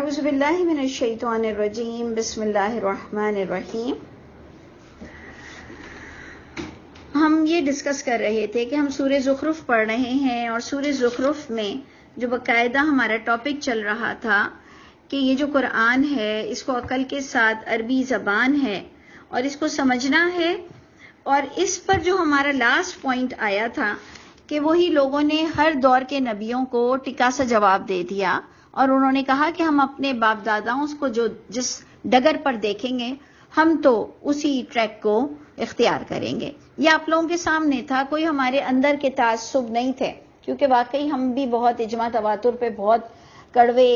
اعوذ باللہ من الشیطان الرجیم بسم اللہ الرحمن الرحیم۔ ہم یہ ڈسکس کر رہے تھے کہ ہم سورہ زخرف پڑھ رہے ہیں، اور سورہ زخرف میں جو باقاعدہ ہمارا ٹاپک چل رہا تھا کہ یہ جو قرآن ہے اس کو عقل کے ساتھ عربی زبان ہے اور اس کو سمجھنا ہے، اور اس پر جو ہمارا لاسٹ پوائنٹ آیا تھا کہ وہی لوگوں نے ہر دور کے نبیوں کو ٹکا سا جواب دے دیا، اور انہوں نے کہا کہ ہم اپنے باپ داداؤں کو جو جس ڈگر پر دیکھیں گے ہم تو اسی ٹریک کو اختیار کریں گے۔ یہ آپ لوگوں کے سامنے تھا، کوئی ہمارے اندر کے تعصب نہیں تھے، کیونکہ واقعی ہم بھی بہت اجماع تواتر پہ بہت کڑوے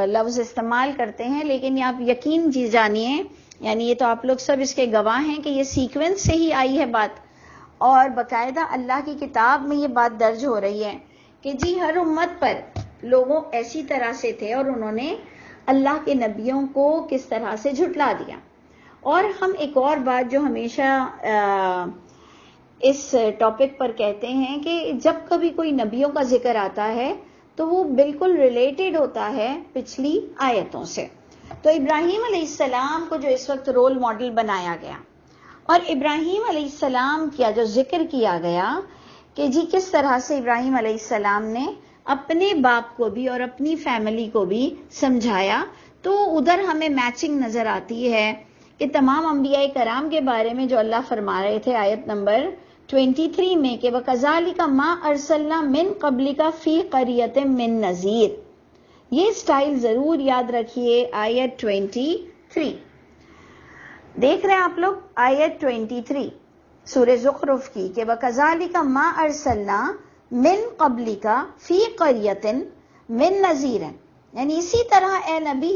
لفظ استعمال کرتے ہیں، لیکن آپ یقین جانیے، یعنی یہ تو آپ لوگ سب اس کے گواہ ہیں کہ یہ سیکوینس سے ہی آئی ہے بات، اور باقاعدہ اللہ کی کتاب میں یہ بات درج ہو رہی ہے کہ جی ہر امت پر لوگوں ایسی طرح سے تھے اور انہوں نے اللہ کے نبیوں کو کس طرح سے جھٹلا دیا۔ اور ہم ایک اور بات جو ہمیشہ اس ٹاپک پر کہتے ہیں کہ جب کبھی کوئی نبیوں کا ذکر آتا ہے تو وہ بالکل ریلیٹڈ ہوتا ہے پچھلی آیتوں سے۔ تو ابراہیم علیہ السلام کو جو اس وقت رول ماڈل بنایا گیا، اور ابراہیم علیہ السلام کا جو ذکر کیا گیا کہ جی کس طرح سے ابراہیم علیہ السلام نے اپنے باپ کو بھی اور اپنی فیملی کو بھی سمجھایا، تو ادھر ہمیں میچنگ نظر آتی ہے کہ تمام انبیاء کرام کے بارے میں جو اللہ فرما رہے تھے آیت نمبر 23 میں کہ وَكَذَلِكَ مَا أَرْسَلْنَا مِن قَبْلِكَ فِي قَرْيَةٍ مِّن نَذِيرٍ۔ یہ سٹائل ضرور یاد رکھیے، آیت 23 دیکھ رہے ہیں آپ لوگ، آیت 23 سورہ زخرف کی کہ وَكَذَلِكَ مَا أَرْسَلْنَا مِن قَبْلِكَ فِي قَرْيَةٍ مِّن نَذِيرٍ، یعنی اسی طرح اے نبی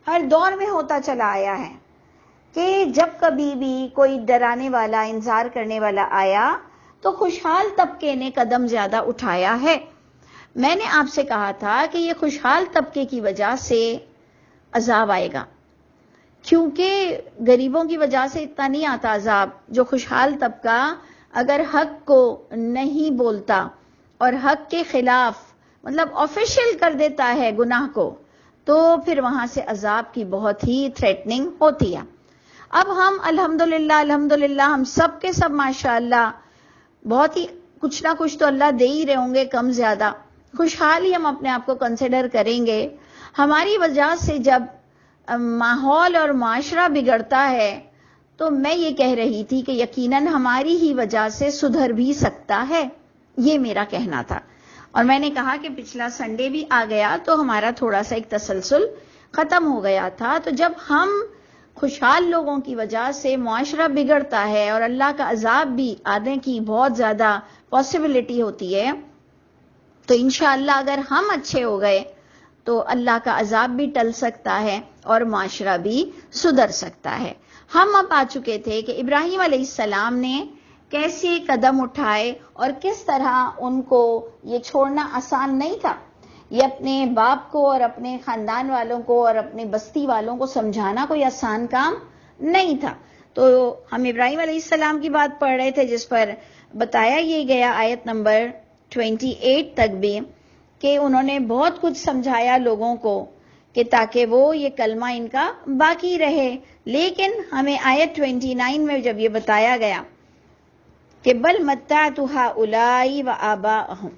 ہر دور میں ہوتا چلا آیا ہے کہ جب کبھی بھی کوئی ڈرانے والا، انذار کرنے والا آیا تو خوشحال طبقے نے قدم زیادہ اٹھایا ہے۔ میں نے آپ سے کہا تھا کہ یہ خوشحال طبقے کی وجہ سے عذاب آئے گا، کیونکہ غریبوں کی وجہ سے اتنا نہیں آتا عذاب۔ جو خوشحال طبقہ اگر حق کو نہیں بولتا اور حق کے خلاف مطلب آفیشل کر دیتا ہے گناہ کو، تو پھر وہاں سے عذاب کی بہت ہی تھریٹننگ ہوتی ہے۔ اب ہم الحمدللہ ہم سب کے سب ماشاءاللہ بہت ہی کچھ نہ کچھ تو اللہ دے ہی رہے ہوں گے، کم زیادہ خوشحال ہی ہم اپنے آپ کو کنسیڈر کریں گے۔ ہماری وجہ سے جب ماحول اور معاشرہ بگڑتا ہے تو میں یہ کہہ رہی تھی کہ یقیناً ہماری ہی وجہ سے سدھر بھی سکتا ہے، یہ میرا کہنا تھا۔ اور میں نے کہا کہ پچھلا سنڈے بھی آ گیا تو ہمارا تھوڑا سا ایک تسلسل ختم ہو گیا تھا۔ تو جب ہم خوشحال لوگوں کی وجہ سے معاشرہ بگڑتا ہے اور اللہ کا عذاب بھی آنے کی بہت زیادہ پاسبلٹی ہوتی ہے، تو انشاءاللہ اگر ہم اچھے ہو گئے تو اللہ کا عذاب بھی ٹل سکتا ہے اور معاشرہ بھی سدھر سکتا ہے۔ ہم اب آ چکے تھے کہ ابراہیم علیہ السلام نے کیسے قدم اٹھائے اور کس طرح ان کو یہ چھوڑنا آسان نہیں تھا۔ یہ اپنے باپ کو اور اپنے خاندان والوں کو اور اپنے بستی والوں کو سمجھانا کوئی آسان کام نہیں تھا۔ تو ہم ابراہیم علیہ السلام کی بات پڑھ رہے تھے جس پر بتایا یہ گیا آیت نمبر 28 تک بھی کہ انہوں نے بہت کچھ سمجھایا لوگوں کو کہ تاکہ وہ یہ کلمہ ان کا باقی رہے، لیکن ہمیں آیت 29 میں جب یہ بتایا گیا کہ بل متعت ہؤلاء وآباءہم،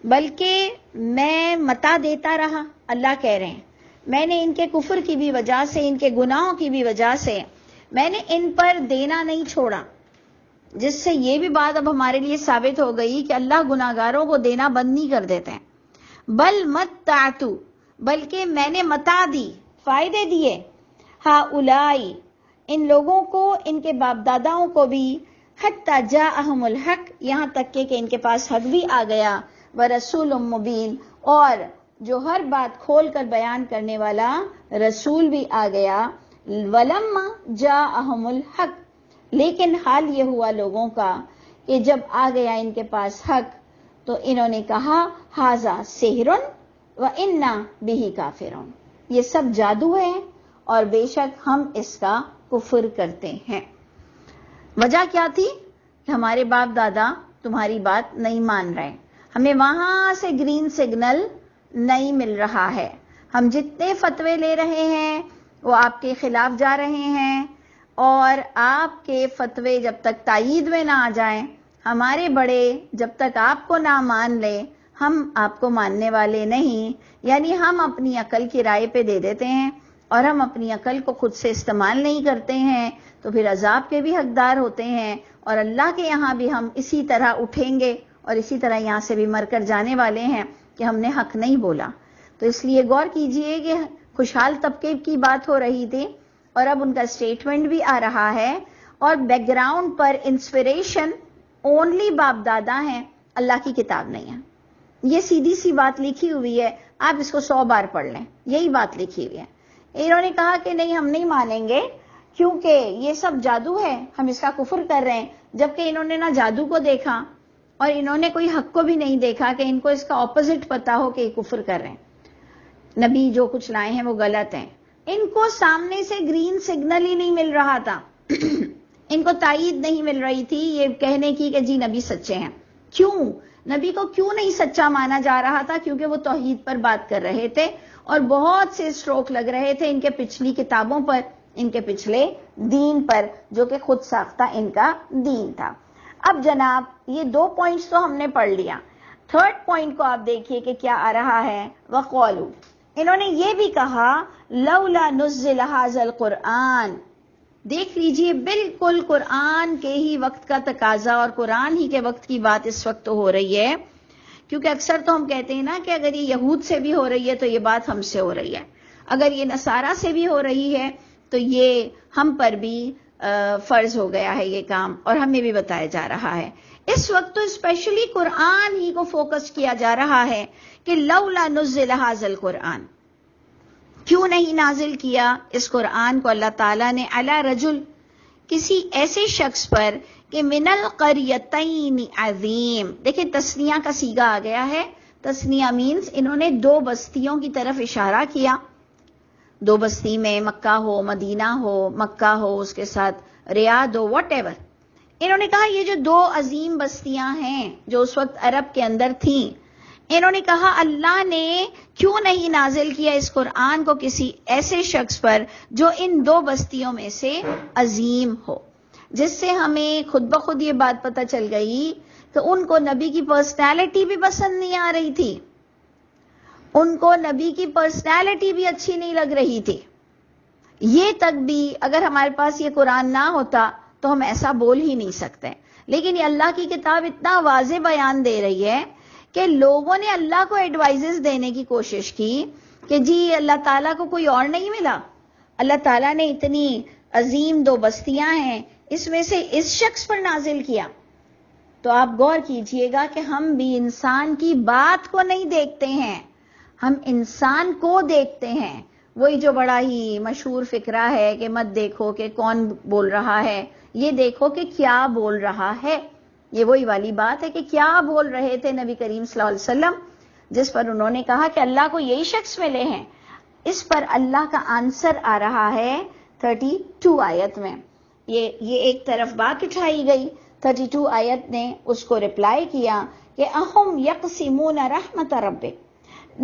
بلکہ میں متا دیتا رہا، اللہ کہہ رہے ہیں میں نے ان کے کفر کی بھی وجہ سے، ان کے گناہوں کی بھی وجہ سے میں نے ان پر دینا نہیں چھوڑا، جس سے یہ بھی بات اب ہمارے لیے ثابت ہو گئی کہ اللہ گناہگاروں کو دینا بند نہیں کر دیتے ہیں۔ بل متعت، بلکہ میں نے متا دی، فائدے دیے، ہؤلاء ان لوگوں کو، ان کے باپ داداؤں کو بھی، حتی جاءہم الحق یہاں تک کہ ان کے پاس حق بھی آ گیا، ورسول مبین اور جو ہر بات کھول کر بیان کرنے والا رسول بھی آ گیا، ولما جاءہم الحق لیکن حال یہ ہوا لوگوں کا کہ جب آ گیا ان کے پاس حق تو انہوں نے کہا ھذا سحر وإنا بہ کافرون، یہ سب جادو ہے اور بے شک ہم اس کا کفر کرتے ہیں۔ وجہ کیا تھی کہ ہمارے باپ دادا تمہاری بات نہیں مان رہے، ہمیں وہاں سے گرین سگنل نہیں مل رہا ہے، ہم جتنے فتوے لے رہے ہیں وہ آپ کے خلاف جا رہے ہیں، اور آپ کے فتوے جب تک تائید میں نہ آ جائیں، ہمارے بڑے جب تک آپ کو نہ مان لے، ہم آپ کو ماننے والے نہیں. یعنی ہم اپنی عقل کی رائے پہ دے دیتے ہیں اور ہم اپنی عقل کو خود سے استعمال نہیں کرتے ہیں، تو پھر عذاب کے بھی حقدار ہوتے ہیں، اور اللہ کے یہاں بھی ہم اسی طرح اٹھیں گے اور اسی طرح یہاں سے بھی مر کر جانے والے ہیں کہ ہم نے حق نہیں بولا. تو اس لیے غور کیجئے کہ خوشحال طبقے کی بات ہو رہی تھی اور اب ان کا سٹیٹمنٹ بھی آ رہا ہے، اور بیک گراؤنڈ پر انسپریشن اونلی باپ دادا ہیں، اللہ کی کتاب نہیں ہے. یہ سیدھی سی بات لکھی ہوئی ہے، آپ اس کو 100 بار پڑھ لیں، یہی بات لکھی ہوئی ہے. انہوں نے کہا کہ نہیں ہم نہیں مانیں گے کیونکہ یہ سب جادو ہے، ہم اس کا کفر کر رہے ہیں، جبکہ انہوں نے نہ جادو کو دیکھا اور انہوں نے کوئی حق کو بھی نہیں دیکھا کہ ان کو اس کا اپوزٹ پتا ہو کہ یہ کفر کر رہے ہیں. نبی جو کچھ لائے ہیں وہ غلط ہیں. ان کو سامنے سے گرین سگنل ہی نہیں مل رہا تھا ان کو تائید نہیں مل رہی تھی یہ کہنے کی کہ جی نبی سچے ہیں. کیوں نبی کو کیوں نہیں سچا مانا جا رہا تھا؟ کیونکہ وہ توحید پر بات کر رہے تھے اور بہت سے اسٹروک لگ رہے تھے ان کے پچھلی کتابوں پر، ان کے پچھلے دین پر، جو کہ خود ساختہ ان کا دین تھا. اب جناب یہ 2 پوائنٹس تو ہم نے پڑھ لیا. 3rd پوائنٹ کو آپ دیکھیے کہ کیا آ رہا ہے. وقالو، انہوں نے یہ بھی کہا لولا نزل ھذا القرآن. دیکھ لیجئے بالکل قرآن کے ہی وقت کا تقاضا اور قرآن ہی کے وقت کی بات اس وقت تو ہو رہی ہے، کیونکہ اکثر تو ہم کہتے ہیں نا کہ اگر یہ یہود سے بھی ہو رہی ہے تو یہ بات ہم سے ہو رہی ہے، اگر یہ نصارہ سے بھی ہو رہی ہے تو یہ ہم پر بھی فرض ہو گیا ہے یہ کام، اور ہمیں بھی بتایا جا رہا ہے. اس وقت تو اسپیشلی قرآن ہی کو فوکس کیا جا رہا ہے کہ لولا نزل ھذا القرآن، کیوں نہیں نازل کیا اس قرآن کو اللہ تعالیٰ نے علی رجل، کسی ایسے شخص پر کہ من القریتین عظیم. دیکھیں تثنیہ کا صیغہ آ گیا ہے. تثنیہ مینز انہوں نے 2 بستیوں کی طرف اشارہ کیا. 2 بستی میں مکہ ہو، مدینہ ہو، مکہ ہو اس کے ساتھ ریاض ہو، واٹ ایور. انہوں نے کہا یہ جو 2 عظیم بستیاں ہیں جو اس وقت عرب کے اندر تھیں، انہوں نے کہا اللہ نے کیوں نہیں نازل کیا اس قرآن کو کسی ایسے شخص پر جو ان 2 بستیوں میں سے عظیم ہو. جس سے ہمیں خود بخود یہ بات پتہ چل گئی کہ ان کو نبی کی پرسنالٹی بھی پسند نہیں آ رہی تھی، ان کو نبی کی پرسنالٹی بھی اچھی نہیں لگ رہی تھی. یہ تک بھی اگر ہمارے پاس یہ قرآن نہ ہوتا تو ہم ایسا بول ہی نہیں سکتے. لیکن یہ اللہ کی کتاب اتنا واضح بیان دے رہی ہے کہ لوگوں نے اللہ کو ایڈوائزز دینے کی کوشش کی کہ جی اللہ تعالیٰ کو کوئی اور نہیں ملا، اللہ تعالیٰ نے اتنی عظیم 2 بستیاں ہیں اس میں سے اس شخص پر نازل کیا. تو آپ غور کیجئے گا کہ ہم بھی انسان کی بات کو نہیں دیکھتے ہیں، ہم انسان کو دیکھتے ہیں. وہی جو بڑا ہی مشہور فقرہ ہے کہ مت دیکھو کہ کون بول رہا ہے، یہ دیکھو کہ کیا بول رہا ہے. یہ وہی والی بات ہے کہ کیا بول رہے تھے نبی کریم صلی اللہ علیہ وسلم، جس پر انہوں نے کہا کہ اللہ کو یہی شخص ملے ہیں. اس پر اللہ کا آنسر آ رہا ہے 32 آیت میں. یہ ایک طرف بات اٹھائی گئی، 32 آیت نے اس کو ریپلائی کیا کہ اہم یقسمون رحمت ربک.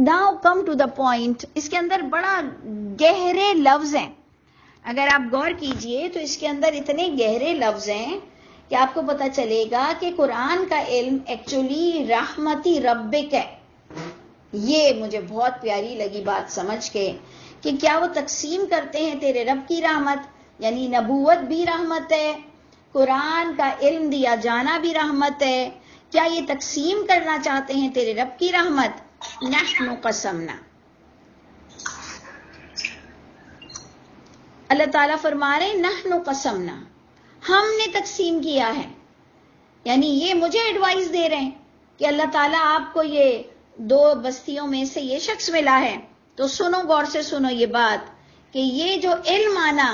Now come to the point. اس کے اندر بڑا گہرے لفظ ہیں، اگر آپ غور کیجئے تو اس کے اندر اتنے گہرے لفظ ہیں کہ آپ کو پتا چلے گا کہ قرآن کا علم ایکچولی رحمتی ربک ہے. یہ مجھے بہت پیاری لگی بات سمجھ کے کہ کیا وہ تقسیم کرتے ہیں تیرے رب کی رحمت، یعنی نبوت بھی رحمت ہے، قرآن کا علم دیا جانا بھی رحمت ہے. کیا یہ تقسیم کرنا چاہتے ہیں تیرے رب کی رحمت؟ نحن قسمنا. اللہ تعالیٰ فرما رہے نحن قسمنا، ہم نے تقسیم کیا ہے. یعنی یہ مجھے ایڈوائز دے رہے ہیں کہ اللہ تعالیٰ آپ کو یہ 2 بستیوں میں سے یہ شخص ملا ہے. تو سنو، غور سے سنو یہ بات کہ یہ جو علم آنا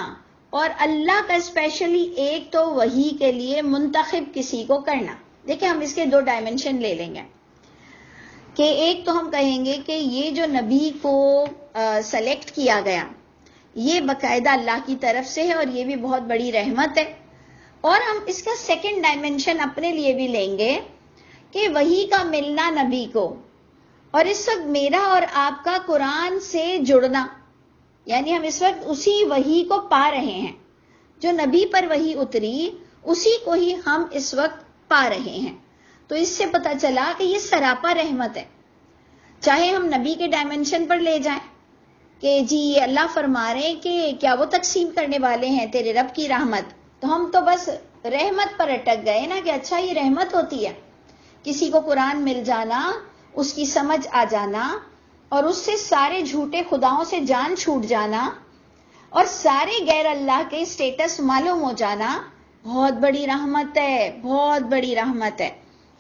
اور اللہ کا اسپیشلی ایک تو وحی کے لیے منتخب کسی کو کرنا. دیکھیں ہم اس کے 2 ڈائمنشن لے لیں گے کہ ایک تو ہم کہیں گے کہ یہ جو نبی کو سلیکٹ کیا گیا یہ باقاعدہ اللہ کی طرف سے ہے اور یہ بھی بہت بڑی رحمت ہے. اور ہم اس کا 2nd ڈائمنشن اپنے لیے بھی لیں گے کہ وحی کا ملنا نبی کو اور اس وقت میرا اور آپ کا قرآن سے جڑنا، یعنی ہم اس وقت اسی وحی کو پا رہے ہیں، جو نبی پر وحی اتری اسی کو ہی ہم اس وقت پا رہے ہیں۔ تو اس سے پتہ چلا کہ یہ سراپا رحمت ہے۔ چاہے ہم نبی کے ڈائمنشن پر لے جائیں کہ جی یہ اللہ فرما رہے ہیں کہ کیا وہ تقسیم کرنے والے ہیں تیرے رب کی رحمت، تو ہم تو بس رحمت پر اٹک گئے نا کہ اچھا یہ رحمت ہوتی ہے، کسی کو قرآن مل جانا، اس کی سمجھ آ جانا اور اس سے سارے جھوٹے خداؤں سے جان چھوٹ جانا اور سارے غیر اللہ کے سٹیٹس معلوم ہو جانا، بہت بڑی رحمت ہے، بہت بڑی رحمت ہے۔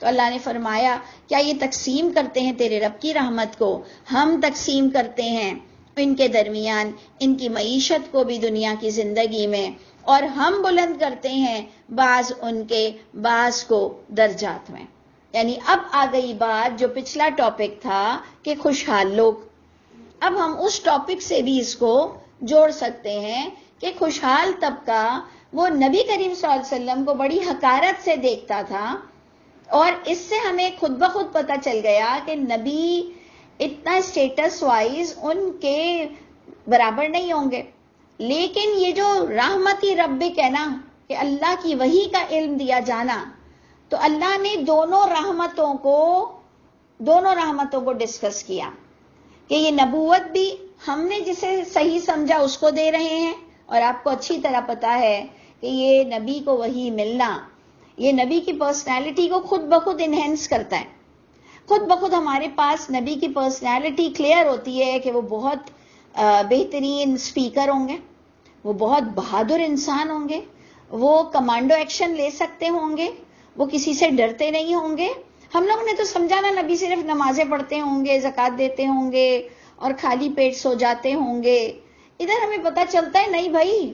تو اللہ نے فرمایا کیا یہ تقسیم کرتے ہیں تیرے رب کی رحمت کو؟ ہم تقسیم کرتے ہیں ان کے درمیان ان کی معیشت کو بھی دنیا کی زندگی میں، اور ہم بلند کرتے ہیں بعض ان کے بعض کو درجات میں۔ یعنی اب آ گئی بات جو پچھلا ٹاپک تھا کہ خوشحال لوگ، اب ہم اس ٹاپک سے بھی اس کو جوڑ سکتے ہیں کہ خوشحال طبقہ وہ نبی کریم صلی اللہ علیہ وسلم کو بڑی حقارت سے دیکھتا تھا، اور اس سے ہمیں خود بخود پتہ چل گیا کہ نبی اتنا اسٹیٹس وائز ان کے برابر نہیں ہوں گے، لیکن یہ جو رحمتی ربک ہے نا کہ اللہ کی وحی کا علم دیا جانا، تو اللہ نے دونوں رحمتوں کو ڈسکس کیا کہ یہ نبوت بھی ہم نے جسے صحیح سمجھا اس کو دے رہے ہیں، اور آپ کو اچھی طرح پتا ہے کہ یہ نبی کو وحی ملنا یہ نبی کی پرسنالٹی کو خود بخود انہینس کرتا ہے۔ خود بخود ہمارے پاس نبی کی پرسنالٹی کلیئر ہوتی ہے کہ وہ بہت بہترین سپیکر ہوں گے، وہ بہت بہادر انسان ہوں گے، وہ کمانڈو ایکشن لے سکتے ہوں گے، وہ کسی سے ڈرتے نہیں ہوں گے۔ ہم لوگوں نے تو سمجھا نا نبی صرف نمازیں پڑھتے ہوں گے، زکوٰۃ دیتے ہوں گے اور خالی پیٹ سو جاتے ہوں گے۔ ادھر ہمیں پتہ چلتا ہے نہیں بھائی،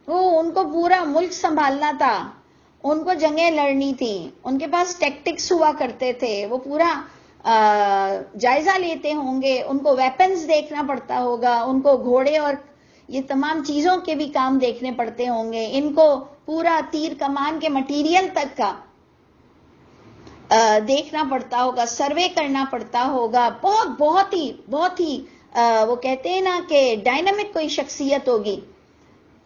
وہ ان کو پورا ملک سنبھالنا تھا، ان کو جنگیں لڑنی تھی، ان کے پاس ٹیکٹکس ہوا کرتے تھے، وہ پورا جائزہ لیتے ہوں گے، ان کو ویپنز دیکھنا پڑتا ہوگا، ان کو گھوڑے اور یہ تمام چیزوں کے بھی کام دیکھنے پڑتے ہوں گے، ان کو پورا تیر کمان کے مٹیریل تک کا دیکھنا پڑتا ہوگا، سروے کرنا پڑتا ہوگا، بہت ہی وہ کہتے ہیں نا کہ ڈائنامک کوئی شخصیت ہوگی۔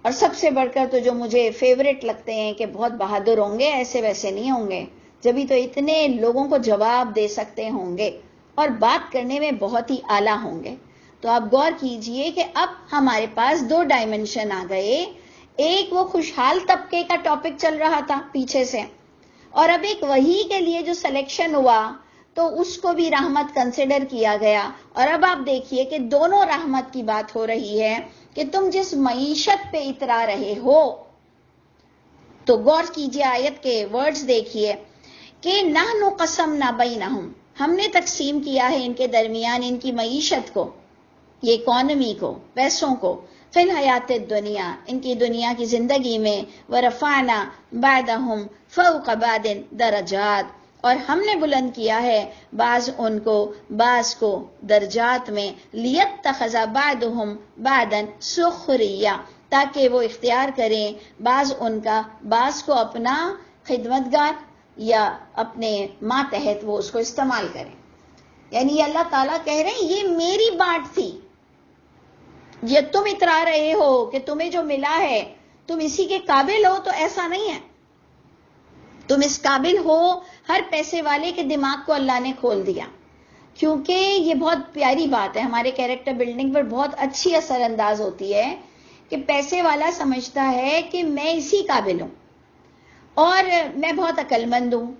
اور سب سے بڑھ کر تو جو مجھے فیوریٹ لگتے ہیں کہ بہت بہادر ہوں گے، ایسے ویسے نہیں ہوں گے، جبھی تو اتنے لوگوں کو جواب دے سکتے ہوں گے اور بات کرنے میں بہت ہی اعلیٰ ہوں گے۔ تو آپ غور کیجئے کہ اب ہمارے پاس دو ڈائمنشن آ گئے، ایک وہ خوشحال طبقے کا ٹاپک چل رہا تھا پیچھے سے، اور اب ایک وحی کے لیے جو سلیکشن ہوا تو اس کو بھی رحمت کنسیڈر کیا گیا۔ اور اب آپ دیکھیے کہ دونوں رحمت کی بات ہو رہی ہے کہ تم جس معیشت پہ اترا رہے ہو، تو غور کیجئے آیت کے ورڈز دیکھیے کہ نحن قسمنا بینہم، ہم نے تقسیم کیا ہے ان کے درمیان ان کی معیشت کو، یہ اکانومی کو، پیسوں کو، فی الحیات الدنیا، ان کی دنیا کی زندگی میں، ورفعنا بعدہم فوق بعد درجات، اور ہم نے بلند کیا ہے بعض ان کو بعض کو درجات میں، لیتخذ بعضهم بعضا سخریا، تاکہ وہ اختیار کریں بعض ان کا بعض کو اپنا خدمتگار یا اپنے ماتحت وہ اس کو استعمال کریں۔ یعنی اللہ تعالیٰ کہہ رہے ہیں یہ میری بانٹ تھی، یہ تم اترا رہے ہو کہ تمہیں جو ملا ہے تم اسی کے قابل ہو، تو ایسا نہیں ہے۔ تم اس قابل ہو، ہر پیسے والے کے دماغ کو اللہ نے کھول دیا، کیونکہ یہ بہت پیاری بات ہے، ہمارے کیریکٹر بلڈنگ پر بہت اچھی اثر انداز ہوتی ہے کہ پیسے والا سمجھتا ہے کہ میں اسی قابل ہوں اور میں بہت عقل مند ہوں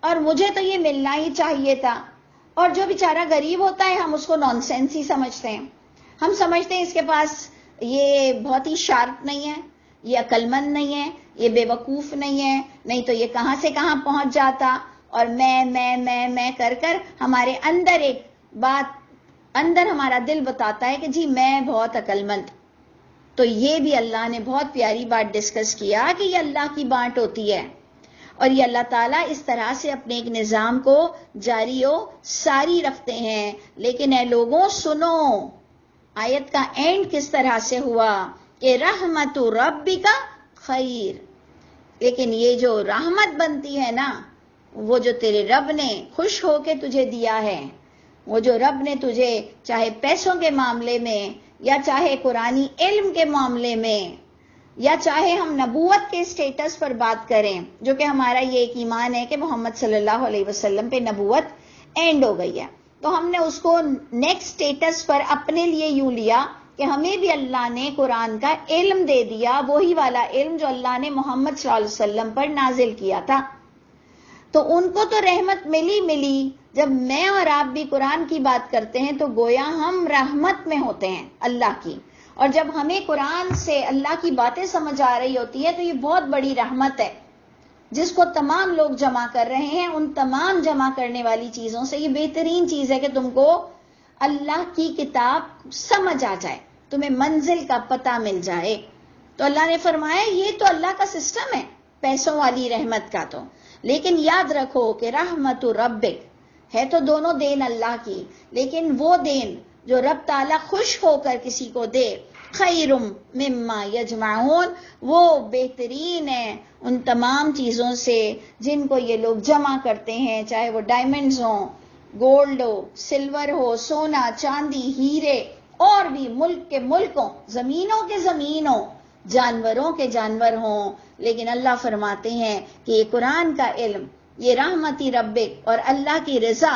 اور مجھے تو یہ ملنا ہی چاہیے تھا، اور جو بیچارہ غریب ہوتا ہے ہم اس کو نان سینس ہی سمجھتے ہیں، ہم سمجھتے ہیں اس کے پاس یہ بہت ہی شارپ نہیں ہے، یہ عقل مند نہیں ہے، یہ بے وقوف نہیں ہے، نہیں تو یہ کہاں سے کہاں پہنچ جاتا، اور میں کر کر ہمارے اندر ایک بات، اندر ہمارا دل بتاتا ہے کہ جی میں بہت عقل مند۔ تو یہ بھی اللہ نے بہت پیاری بات ڈسکس کیا کہ یہ اللہ کی بانٹ ہوتی ہے، اور یہ اللہ تعالیٰ اس طرح سے اپنے ایک نظام کو جاری و ساری رکھتے ہیں۔ لیکن اے لوگوں سنو، آیت کا اینڈ کس طرح سے ہوا کہ رحمت ربک خیر، لیکن یہ جو رحمت بنتی ہے نا، وہ جو تیرے رب نے خوش ہو کے تجھے دیا ہے، وہ جو رب نے تجھے چاہے پیسوں کے معاملے میں یا چاہے قرآنی علم کے معاملے میں یا چاہے ہم نبوت کے سٹیٹس پر بات کریں، جو کہ ہمارا یہ ایک ایمان ہے کہ محمد صلی اللہ علیہ وسلم پہ نبوت اینڈ ہو گئی ہے، تو ہم نے اس کو نیکسٹ سٹیٹس پر اپنے لیے یوں لیا کہ ہمیں بھی اللہ نے قرآن کا علم دے دیا، وہی والا علم جو اللہ نے محمد صلی اللہ علیہ وسلم پر نازل کیا تھا۔ تو ان کو تو رحمت ملی۔ جب میں اور آپ بھی قرآن کی بات کرتے ہیں تو گویا ہم رحمت میں ہوتے ہیں اللہ کی، اور جب ہمیں قرآن سے اللہ کی باتیں سمجھ آ رہی ہوتی ہے تو یہ بہت بڑی رحمت ہے، جس کو تمام لوگ جمع کر رہے ہیں۔ ان تمام جمع کرنے والی چیزوں سے یہ بہترین چیز ہے کہ تم کو اللہ کی کتاب سمجھ آ جائے، تمہیں منزل کا پتہ مل جائے۔ تو اللہ نے فرمایا یہ تو اللہ کا سسٹم ہے پیسوں والی رحمت کا، تو لیکن یاد رکھو کہ رحمت ربک ہے تو دونوں دین اللہ کی، لیکن وہ دین جو رب تعالیٰ خوش ہو کر کسی کو دے، خیر مما یجمعون، وہ بہترین ہے ان تمام چیزوں سے جن کو یہ لوگ جمع کرتے ہیں، چاہے وہ ڈائمنڈز ہوں، گولڈ ہو، سلور ہو، سونا، چاندی، ہیرے، اور بھی ملک کے ملک ہوں، زمینوں کے زمین ہوں، جانوروں کے جانور ہوں۔ لیکن اللہ فرماتے ہیں کہ یہ قرآن کا علم، یہ رحمتی ربک اور اللہ کی رضا،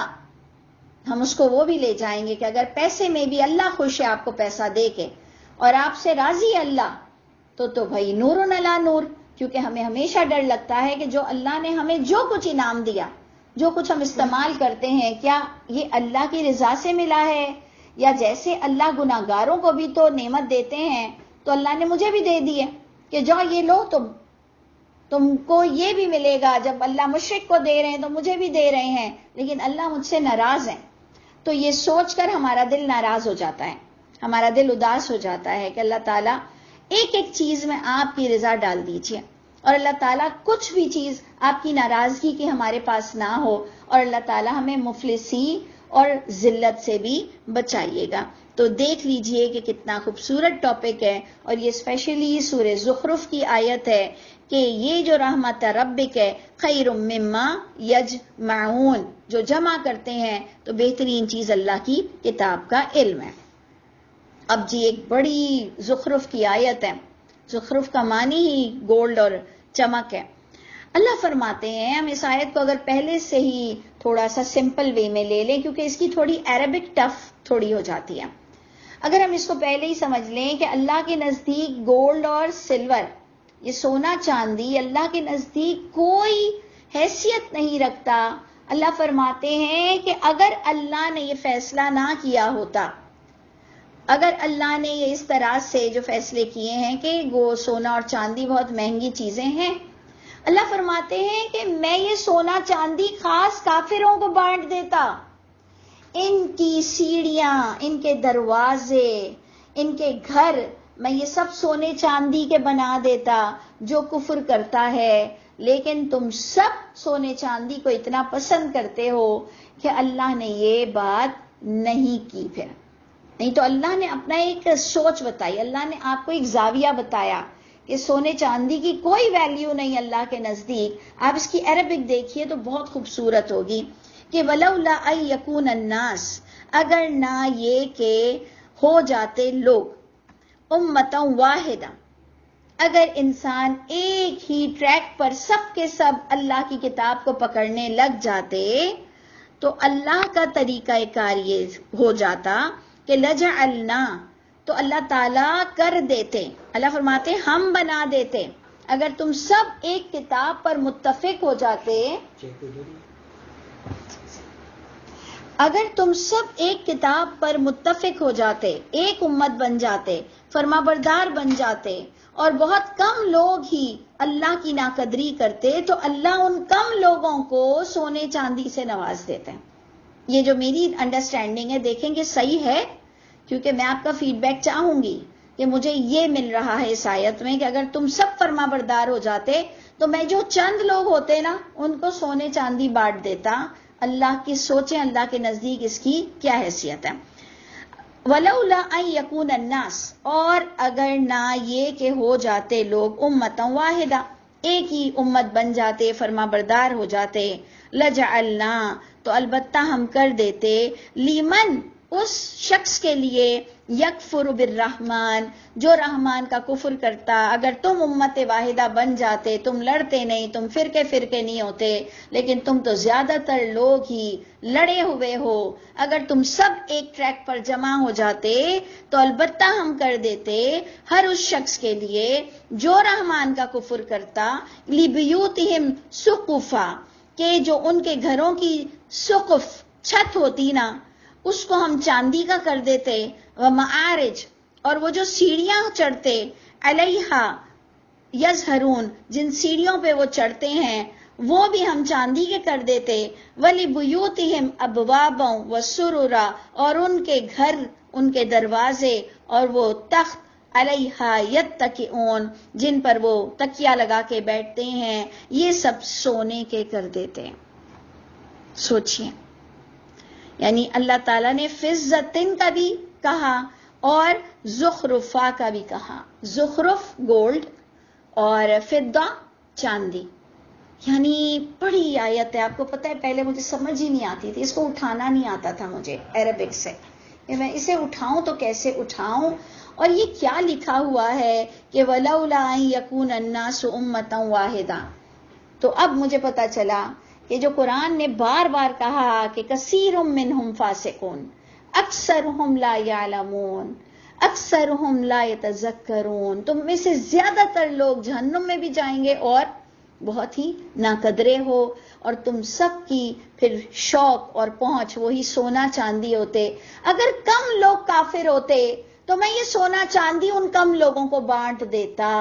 ہم اس کو وہ بھی لے جائیں گے کہ اگر پیسے میں بھی اللہ خوش ہے آپ کو پیسہ دے کے اور آپ سے راضی ہے اللہ، تو بھائی نور علی نور، کیونکہ ہمیں ہمیشہ ڈر لگتا ہے کہ جو اللہ نے ہمیں جو کچھ انعام دیا، جو کچھ ہم استعمال کرتے ہیں، کیا یہ اللہ کی رضا سے ملا ہے؟ یا جیسے اللہ گناہگاروں کو بھی تو نعمت دیتے ہیں، تو اللہ نے مجھے بھی دے دی ہے کہ جاؤ یہ لو، تو تم کو یہ بھی ملے گا۔ جب اللہ مشرک کو دے رہے ہیں تو مجھے بھی دے رہے ہیں، لیکن اللہ مجھ سے ناراض ہے، تو یہ سوچ کر ہمارا دل ناراض ہو جاتا ہے، ہمارا دل اداس ہو جاتا ہے کہ اللہ تعالیٰ ایک ایک چیز میں آپ کی رضا ڈال دیجئے، اور اللہ تعالیٰ کچھ بھی چیز آپ کی ناراضگی کی ہمارے پاس نہ ہو، اور اللہ تعالیٰ ہمیں مفلسی اور ذلت سے بھی بچائیے گا۔ تو دیکھ لیجئے کہ کتنا خوبصورت ٹاپک ہے، اور یہ اسپیشلی سورہ زخرف کی آیت ہے کہ یہ جو رحمت ربک ہے خیر مما یجمعون، جو جمع کرتے ہیں تو بہترین چیز اللہ کی کتاب کا علم ہے۔ اب جی ایک بڑی زخرف کی آیت ہے، زخرف کا معنی ہی گولڈ اور چمک ہے۔ اللہ فرماتے ہیں، ہم اس آیت کو اگر پہلے سے ہی تھوڑا سا سمپل وے میں لے لیں، کیونکہ اس کی تھوڑی عربک ٹف تھوڑی ہو جاتی ہے، اگر ہم اس کو پہلے ہی سمجھ لیں کہ اللہ کے نزدیک گولڈ اور سلور، یہ سونا چاندی اللہ کے نزدیک کوئی حیثیت نہیں رکھتا۔ اللہ فرماتے ہیں کہ اگر اللہ نے یہ فیصلہ نہ کیا ہوتا، اگر اللہ نے یہ اس طرح سے جو فیصلے کیے ہیں کہ وہ سونا اور چاندی بہت مہنگی چیزیں ہیں، اللہ فرماتے ہیں کہ میں یہ سونا چاندی خاص کافروں کو بانٹ دیتا، ان کی سیڑھیاں، ان کے دروازے، ان کے گھر میں یہ سب سونے چاندی کے بنا دیتا جو کفر کرتا ہے۔ لیکن تم سب سونے چاندی کو اتنا پسند کرتے ہو کہ اللہ نے یہ بات نہیں کی، پھر نہیں تو اللہ نے اپنا ایک سوچ بتائی، اللہ نے آپ کو ایک زاویہ بتایا کہ سونے چاندی کی کوئی ویلیو نہیں اللہ کے نزدیک۔ آپ اس کی عربک دیکھیے تو بہت خوبصورت ہوگی کہ وَلَوْلَا أَن يَكُونَ النَّاسُ، اگر نہ یہ کہ ہو جاتے لوگ، امتاً واحدہ، اگر انسان ایک ہی ٹریک پر سب کے سب اللہ کی کتاب کو پکڑنے لگ جاتے، تو اللہ کا طریقہ کار یہ ہو جاتا کہ لَجَعَلْنَا، تو اللہ تعالیٰ کر دیتے، اللہ فرماتے ہم بنا دیتے، اگر تم سب ایک کتاب پر متفق ہو جاتے، اگر تم سب ایک کتاب پر متفق ہو جاتے، ایک امت بن جاتے، فرما بردار بن جاتے، اور بہت کم لوگ ہی اللہ کی ناقدری کرتے، تو اللہ ان کم لوگوں کو سونے چاندی سے نواز دیتے ہیں۔ یہ جو میری انڈرسٹینڈنگ ہے، دیکھیں گے صحیح ہے، کیونکہ میں آپ کا فیڈ بیک چاہوں گی کہ مجھے یہ مل رہا ہے اس آیت میں کہ اگر تم سب فرما بردار ہو جاتے تو میں جو چند لوگ ہوتے نا ان کو سونے چاندی بانٹ دیتا۔ اللہ کی سوچیں اللہ کے نزدیک اس کی کیا حیثیت ہے۔ وَلَوْلَا أَن يَكُونَ النَّاسُ، اور اگر نہ یہ کہ ہو جاتے لوگ امتاً واحدہ، ایک ہی امت بن جاتے، فرما بردار ہو جاتے، لَجَعَلْنَا، تو البتہ ہم کر دیتے، لیمن اس شخص کے لیے، یکفر بالرحمن جو رحمان کا کفر کرتا. اگر تم امت واحدہ بن جاتے، تم لڑتے نہیں، تم فرقے فرقے نہیں ہوتے، لیکن تم تو زیادہ تر لوگ ہی لڑے ہوئے ہو. اگر تم سب ایک ٹریک پر جمع ہو جاتے تو البتہ ہم کر دیتے ہر اس شخص کے لیے جو رحمان کا کفر کرتا، لِبِيُوتِهِمْ سُقُفًا کہ جو ان کے گھروں کی سقف چھت ہوتی نا، اس کو ہم چاندی کا کر دیتے، وَمَعَارِجْ اور وہ جو سیڑھیاں چڑھتے، عَلَيْهَا يَظْهَرُونَ جن سیڑھیوں پہ وہ چڑھتے ہیں وہ بھی ہم چاندی کے کر دیتے، وَلِبُيُوتِهِمْ أَبْوَابًا وَسُرُرًا اور ان کے گھر، ان کے دروازے اور وہ تخت، عَلَيْهَا يَتَّكِئُونَ جن پر وہ تکیہ لگا کے بیٹھتے ہیں، یہ سب سونے کے کر دیتے ہیں. سوچئے، یعنی اللہ تعالیٰ نے فضتن کا بھی کہا اور زخرفا کا بھی کہا. زخرف گولڈ اور فضہ چاندی. یعنی بڑی آیت ہے. آپ کو پتہ ہے پہلے مجھے سمجھ ہی نہیں آتی تھی، اس کو اٹھانا نہیں آتا تھا مجھے عربک سے، کہ میں اسے اٹھاؤں تو کیسے اٹھاؤں. اور یہ کیا لکھا ہوا ہے کہ وَلَوْلَا أَن يَكُونَ النَّاسُ أُمَّةً وَاحِدَةً. تو اب مجھے پتا چلا کہ جو قرآن نے بار بار کہا کہ کثیر منہم فاسقون اکثرہم لا یعلمون اکثرہم لا یتذکرون، تم میں سے زیادہ تر لوگ جہنم میں بھی جائیں گے اور بہت ہی ناقدرے ہو، اور تم سب کی پھر شوق اور پہنچ وہی سونا چاندی ہوتے. اگر کم لوگ کافر ہوتے تو میں یہ سونا چاندی ان کم لوگوں کو بانٹ دیتا.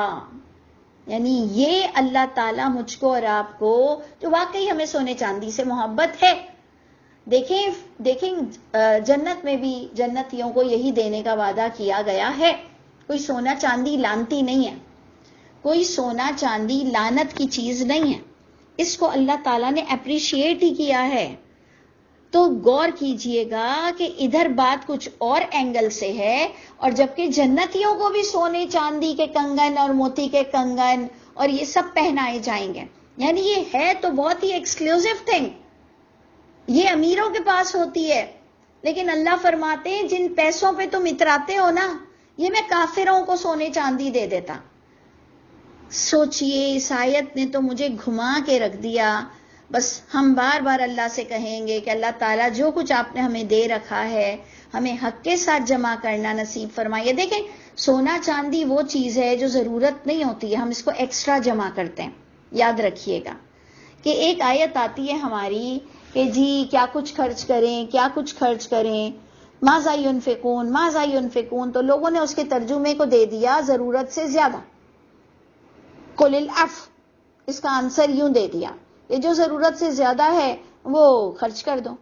یعنی یہ اللہ تعالیٰ مجھ کو اور آپ کو جو واقعی ہمیں سونے چاندی سے محبت ہے. دیکھیں جنت میں بھی جنتیوں کو یہی دینے کا وعدہ کیا گیا ہے. کوئی سونا چاندی لانتی نہیں ہے، کوئی سونا چاندی لانت کی چیز نہیں ہے. اس کو اللہ تعالیٰ نے اپریشیٹ ہی کیا ہے. تو غور کیجئے گا کہ ادھر بات کچھ اور اینگل سے ہے، اور جبکہ جنتیوں کو بھی سونے چاندی کے کنگن اور موتی کے کنگن اور یہ سب پہنائے جائیں گے. یعنی یہ ہے تو بہت ہی ایکسکلوزیو تھنگ، یہ امیروں کے پاس ہوتی ہے. لیکن اللہ فرماتے ہیں جن پیسوں پہ تم اتراتے ہو نا، یہ میں کافروں کو سونے چاندی دے دیتا. سوچئے، اس آیت نے تو مجھے گھما کے رکھ دیا. بس ہم بار بار اللہ سے کہیں گے کہ اللہ تعالیٰ جو کچھ آپ نے ہمیں دے رکھا ہے ہمیں حق کے ساتھ جمع کرنا نصیب فرمائیے. دیکھیں سونا چاندی وہ چیز ہے جو ضرورت نہیں ہوتی ہے، ہم اس کو ایکسٹرا جمع کرتے ہیں. یاد رکھیے گا کہ ایک آیت آتی ہے ہماری کہ جی کیا کچھ خرچ کریں، کیا کچھ خرچ کریں، ماذا ينفقون ماذا ينفقون، تو لوگوں نے اس کے ترجمے کو دے دیا ضرورت سے زیادہ. قل العفو، اس کا آنسر یوں دے دیا کہ جو ضرورت سے زیادہ ہے وہ خرچ کر دو.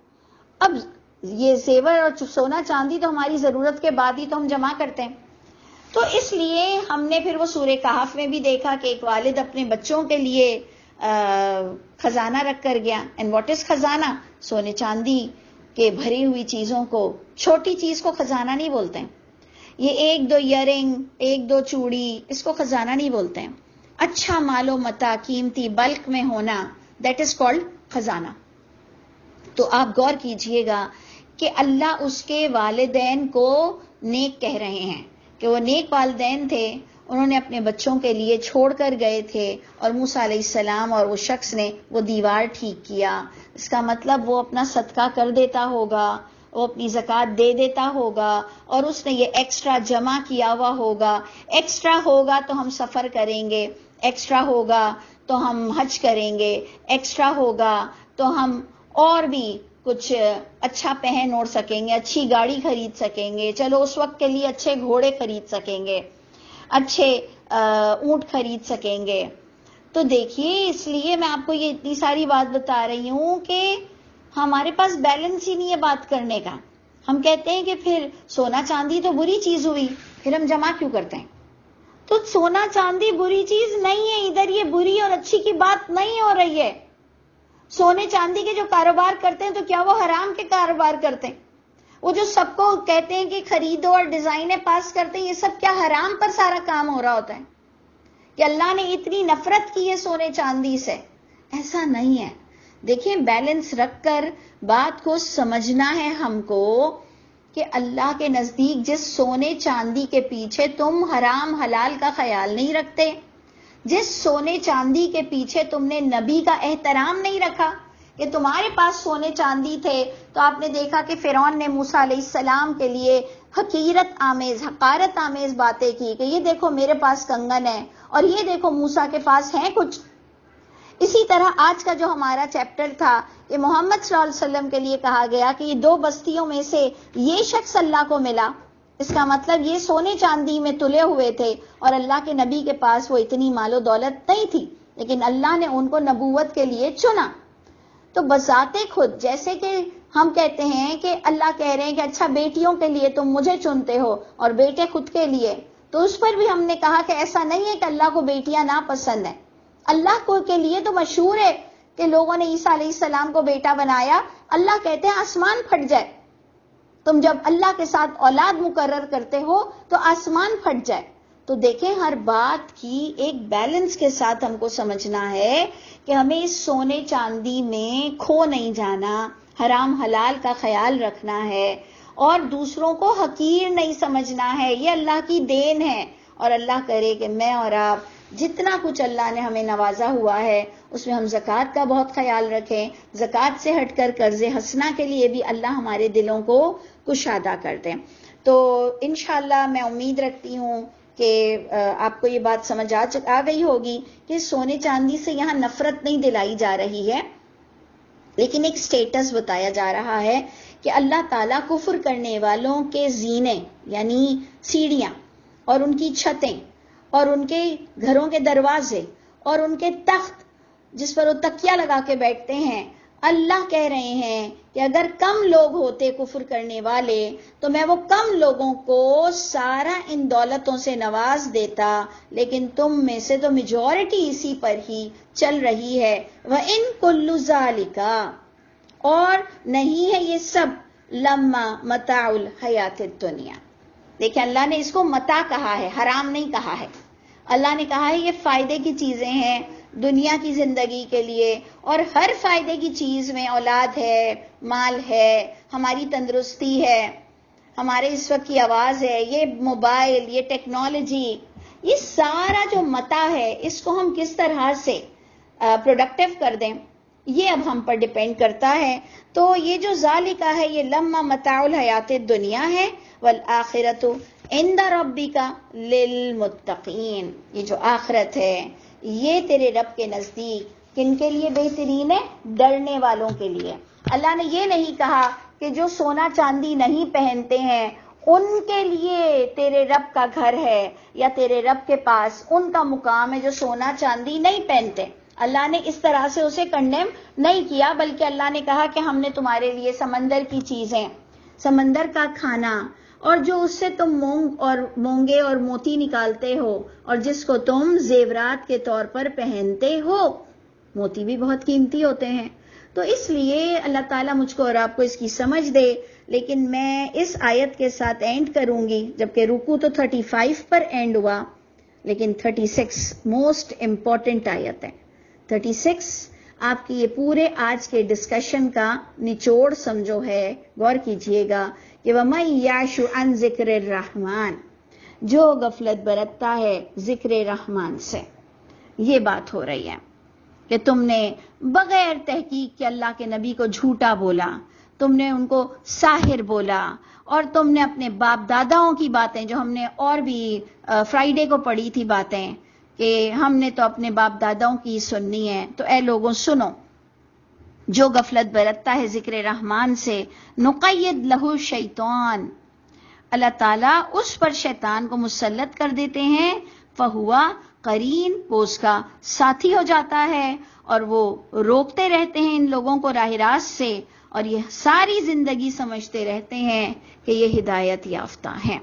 اب یہ زیور اور سونا چاندی تو ہماری ضرورت کے بعد ہی تو ہم جمع کرتے ہیں. تو اس لیے ہم نے پھر وہ سورہ کہف میں بھی دیکھا کہ ایک والد اپنے بچوں کے لیے خزانہ رکھ کر گیا. اینڈ واٹ از خزانہ؟ سونے چاندی کے بھری ہوئی چیزوں کو. چھوٹی چیز کو خزانہ نہیں بولتے ہیں. یہ ایک دو ایئرنگ، ایک دو چوڑی، اس کو خزانہ نہیں بولتے ہیں. اچھا مال و متاع قیمتی بلک میں ہونا، دیٹ از کالڈ خزانہ. تو آپ غور کیجئے گا کہ اللہ اس کے والدین کو نیک کہہ رہے ہیں کہ وہ نیک والدین تھے، انہوں نے اپنے بچوں کے لیے چھوڑ کر گئے تھے، اور موسیٰ علیہ السلام اور وہ شخص نے وہ دیوار ٹھیک کیا. اس کا مطلب وہ اپنا صدقہ کر دیتا ہوگا، وہ اپنی زکوٰۃ دے دیتا ہوگا، اور اس نے یہ ایکسٹرا جمع کیا ہوا ہوگا. ایکسٹرا ہوگا تو ہم سفر کریں گے، ایکسٹرا ہوگا تو ہم حج کریں گے، ایکسٹرا ہوگا تو ہم اور بھی کچھ اچھا پہن اوڑھ سکیں گے، اچھی گاڑی خرید سکیں گے، چلو اس وقت کے لیے اچھے گھوڑے خرید سکیں گے، اچھے اونٹ خرید سکیں گے. تو دیکھیے اس لیے میں آپ کو یہ اتنی ساری بات بتا رہی ہوں کہ ہمارے پاس بیلنس ہی نہیں ہے بات کرنے کا. ہم کہتے ہیں کہ پھر سونا چاندی تو بری چیز ہوئی، پھر ہم جمع کیوں کرتے ہیں؟ تو سونا چاندی بری چیز نہیں ہے. ادھر یہ بری اور اچھی کی بات نہیں ہو رہی ہے. سونے چاندی کے جو کاروبار کرتے ہیں تو کیا وہ حرام کے کاروبار کرتے ہیں؟ وہ جو سب کو کہتے ہیں کہ خریدو اور ڈیزائنیں پاس کرتے ہیں، یہ سب کیا حرام پر سارا کام ہو رہا ہوتا ہے کہ اللہ نے اتنی نفرت کی ہے سونے چاندی سے؟ ایسا نہیں ہے. دیکھیں بیلنس رکھ کر بات کو سمجھنا ہے ہم کو کہ اللہ کے نزدیک جس سونے چاندی کے پیچھے تم حرام حلال کا خیال نہیں رکھتے، جس سونے چاندی کے پیچھے تم نے نبی کا احترام نہیں رکھا، کہ تمہارے پاس سونے چاندی تھے تو آپ نے دیکھا کہ فرعون نے موسیٰ علیہ السلام کے لیے حقارت آمیز باتیں کی کہ یہ دیکھو میرے پاس کنگن ہے اور یہ دیکھو موسیٰ کے پاس ہے کچھ. اسی طرح آج کا جو ہمارا چیپٹر تھا کہ محمد صلی اللہ علیہ وسلم کے لیے کہا گیا کہ یہ 2 بستیوں میں سے یہ شخص اللہ کو ملا، اس کا مطلب یہ سونے چاندی میں تلے ہوئے تھے اور اللہ کے نبی کے پاس وہ اتنی مال و دولت نہیں تھی، لیکن اللہ نے ان کو نبوت کے لیے چنا. تو بذات خود جیسے کہ ہم کہتے ہیں کہ اللہ کہہ رہے ہیں کہ اچھا بیٹیوں کے لیے تم مجھے چنتے ہو اور بیٹے خود کے لیے، تو اس پر بھی ہم نے کہا کہ ایسا نہیں ہے کہ اللہ کو بیٹیاں ناپسند ہیں. اللہ کو کے لیے تو مشہور ہے کہ لوگوں نے عیسیٰ علیہ السلام کو بیٹا بنایا، اللہ کہتے ہیں آسمان پھٹ جائے. تم جب اللہ کے ساتھ اولاد مقرر کرتے ہو تو آسمان پھٹ جائے. تو دیکھیں ہر بات کی ایک بیلنس کے ساتھ ہم کو سمجھنا ہے کہ ہمیں اس سونے چاندی میں کھو نہیں جانا، حرام حلال کا خیال رکھنا ہے اور دوسروں کو حقیر نہیں سمجھنا ہے. یہ اللہ کی دین ہے اور اللہ کرے کہ میں اور آپ جتنا کچھ اللہ نے ہمیں نوازا ہوا ہے اس میں ہم زکوٰۃ کا بہت خیال رکھیں. زکوٰۃ سے ہٹ کر قرض حسنہ کے لیے بھی اللہ ہمارے دلوں کو کشادہ کر دیں. تو انشاءاللہ میں امید رکھتی ہوں کہ آپ کو یہ بات سمجھ آ گئی ہوگی کہ سونے چاندی سے یہاں نفرت نہیں دلائی جا رہی ہے، لیکن ایک سٹیٹس بتایا جا رہا ہے کہ اللہ تعالیٰ کفر کرنے والوں کے زینے یعنی سیڑھیاں اور ان کی چھتیں اور ان کے گھروں کے دروازے اور ان کے تخت جس پر وہ تکیہ لگا کے بیٹھتے ہیں، اللہ کہہ رہے ہیں کہ اگر کم لوگ ہوتے کفر کرنے والے تو میں وہ کم لوگوں کو سارا ان دولتوں سے نواز دیتا، لیکن تم میں سے تو میجورٹی اسی پر ہی چل رہی ہے. وَإِن كُلُّ ذَلِكَ، اور نہیں ہے یہ سب، لما متاع الحیات الدنیا. دیکھیں اللہ نے اس کو متاع کہا ہے، حرام نہیں کہا ہے. اللہ نے کہا ہے یہ فائدے کی چیزیں ہیں دنیا کی زندگی کے لیے، اور ہر فائدے کی چیز میں اولاد ہے، مال ہے، ہماری تندرستی ہے، ہمارے اس وقت کی آواز ہے، یہ موبائل، یہ ٹیکنالوجی، یہ سارا جو متاع ہے اس کو ہم کس طرح سے پروڈکٹیو کر دیں یہ اب ہم پر ڈیپینڈ کرتا ہے. تو یہ جو ذالکہ ہے یہ لما متاع الحیات الدنیا ہے، والآخرۃ عند ربک للمتقین. یہ جو آخرت ہے یہ تیرے رب کے نزدیک کن کے لیے بہترین ہے؟ ڈرنے والوں کے لیے. اللہ نے یہ نہیں کہا کہ جو سونا چاندی نہیں پہنتے ہیں ان کے لیے تیرے رب کا گھر ہے یا تیرے رب کے پاس ان کا مقام ہے جو سونا چاندی نہیں پہنتے. اللہ نے اس طرح سے اسے کنڈیم نہیں کیا، بلکہ اللہ نے کہا کہ ہم نے تمہارے لیے سمندر کی چیزیں، سمندر کا کھانا، اور جو اس سے تم مونگے اور موتی نکالتے ہو اور جس کو تم زیورات کے طور پر پہنتے ہو. موتی بھی بہت قیمتی ہوتے ہیں. تو اس لیے اللہ تعالیٰ مجھ کو اور آپ کو اس کی سمجھ دے. لیکن میں اس آیت کے ساتھ اینڈ کروں گی، جبکہ رکوع تو 35 پر اینڈ ہوا، لیکن 36 موسٹ امپورٹنٹ آیت ہے. 36 آپ کی یہ پورے آج کے ڈسکشن کا نچوڑ سمجھو ہے. غور کیجئے گا کہ وَمَن يَعْشُ عَن ذِكْرِ الرَّحْمَنِ، جو غفلت برتتا ہے ذکر رحمان سے. یہ بات ہو رہی ہے کہ تم نے بغیر تحقیق کے اللہ کے نبی کو جھوٹا بولا، تم نے ان کو ساحر بولا، اور تم نے اپنے باپ داداؤں کی باتیں جو ہم نے اور بھی فرائیڈے کو پڑھی تھی باتیں کہ ہم نے تو اپنے باپ داداؤں کی سننی ہے. تو اے لوگوں سنو، جو غفلت برتتا ہے ذکر رحمان سے، نقید لہو شیطان، اللہ تعالیٰ اس پر شیطان کو مسلط کر دیتے ہیں، فہوا قرین، وہ اس کا ساتھی ہو جاتا ہے اور وہ روکتے رہتے ہیں ان لوگوں کو راہ راست سے، اور یہ ساری زندگی سمجھتے رہتے ہیں کہ یہ ہدایت یافتہ ہیں.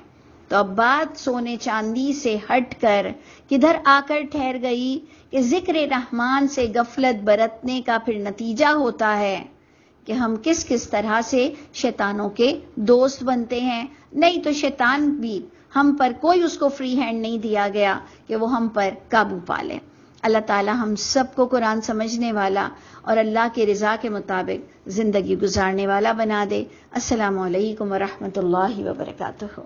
تو اب بات سونے چاندی سے ہٹ کر کدھر آ کر ٹھہر گئی کہ ذکر رحمان سے غفلت برتنے کا پھر نتیجہ ہوتا ہے کہ ہم کس کس طرح سے شیطانوں کے دوست بنتے ہیں. نہیں تو شیطان بھی ہم پر کوئی اس کو فری ہینڈ نہیں دیا گیا کہ وہ ہم پر قابو پا لے. اللہ تعالی ہم سب کو قرآن سمجھنے والا اور اللہ کی رضا کے مطابق زندگی گزارنے والا بنا دے۔ السلام علیکم ورحمۃ اللہ وبرکاتہ۔